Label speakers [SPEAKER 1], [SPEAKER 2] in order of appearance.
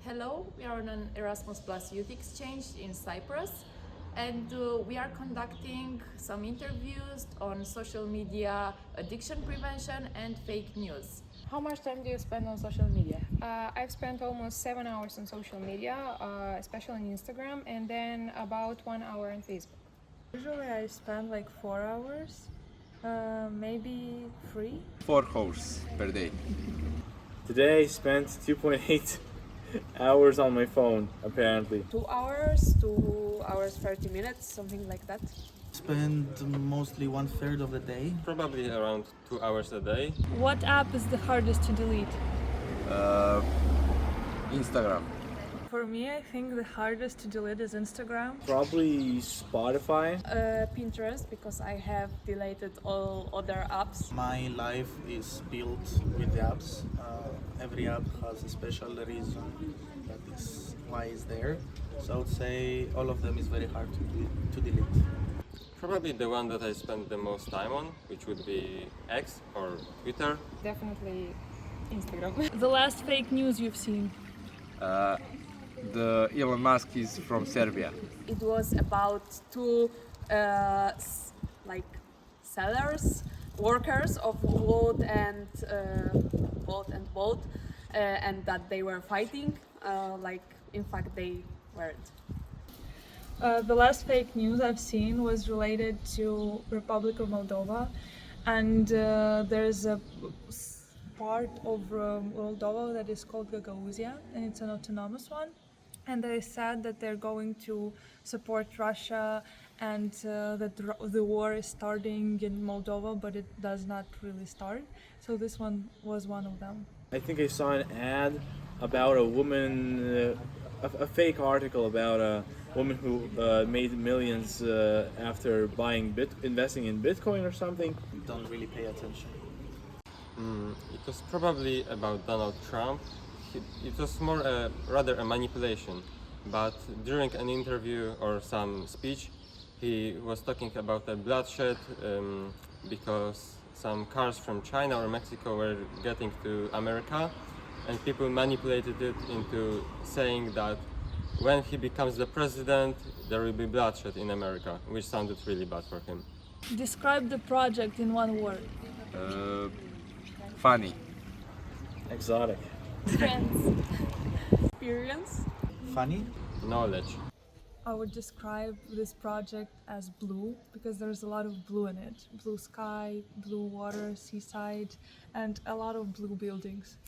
[SPEAKER 1] Hello, we are on an Erasmus Plus Youth Exchange in Cyprus, and we are conducting some interviews on social media, addiction prevention, and fake news. How much time do you spend on social media?
[SPEAKER 2] I've spent almost 7 hours on social media, especially on Instagram, and then about 1 hour on Facebook.
[SPEAKER 3] Usually I spend like 4 hours, maybe 3.
[SPEAKER 4] 4 hours per day.
[SPEAKER 5] Today I spent 2.8 hours on my phone, apparently.
[SPEAKER 3] 2 hours, 2 hours 30 minutes, something like that.
[SPEAKER 6] Spend mostly 1/3 of the day.
[SPEAKER 7] Probably around 2 hours a day.
[SPEAKER 8] What app is the hardest to delete?
[SPEAKER 4] Instagram.
[SPEAKER 3] For me, I think the hardest to delete is Instagram.
[SPEAKER 5] Probably Spotify.
[SPEAKER 3] Pinterest, because I have deleted all other apps.
[SPEAKER 6] My life is built with the apps. Every app has a special reason that is why it's there. So I would say all of them is very hard to delete.
[SPEAKER 7] Probably the one that I spend the most time on, which would be X or Twitter.
[SPEAKER 2] Definitely Instagram.
[SPEAKER 8] The last fake news you've seen?
[SPEAKER 4] The Elon Musk is from Serbia.
[SPEAKER 3] It was about two sellers, workers of Wolt and Bolt, and that they were fighting. In fact, they weren't.
[SPEAKER 9] The last fake news I've seen was related to Republic of Moldova, and there's a part of Moldova that is called Gagauzia, and it's an autonomous one. And they said that they're going to support Russia and that the war is starting in Moldova, but it does not really start. So this one was one of them.
[SPEAKER 5] I think I saw an ad about a woman, a fake article about a woman who made millions after investing in Bitcoin or something.
[SPEAKER 6] Don't really pay attention.
[SPEAKER 7] It was probably about Donald Trump. It was more rather a manipulation, but during an interview or some speech, he was talking about a bloodshed because some cars from China or Mexico were getting to America, and people manipulated it into saying that when he becomes the president, there will be bloodshed in America, which sounded really bad for him.
[SPEAKER 8] Describe the project in one word.
[SPEAKER 4] Funny.
[SPEAKER 5] Exotic.
[SPEAKER 8] Friends.
[SPEAKER 3] Experience.
[SPEAKER 6] Funny?
[SPEAKER 7] Knowledge.
[SPEAKER 9] I would describe this project as blue because there's a lot of blue in it. Blue sky, blue water, seaside, and a lot of blue buildings.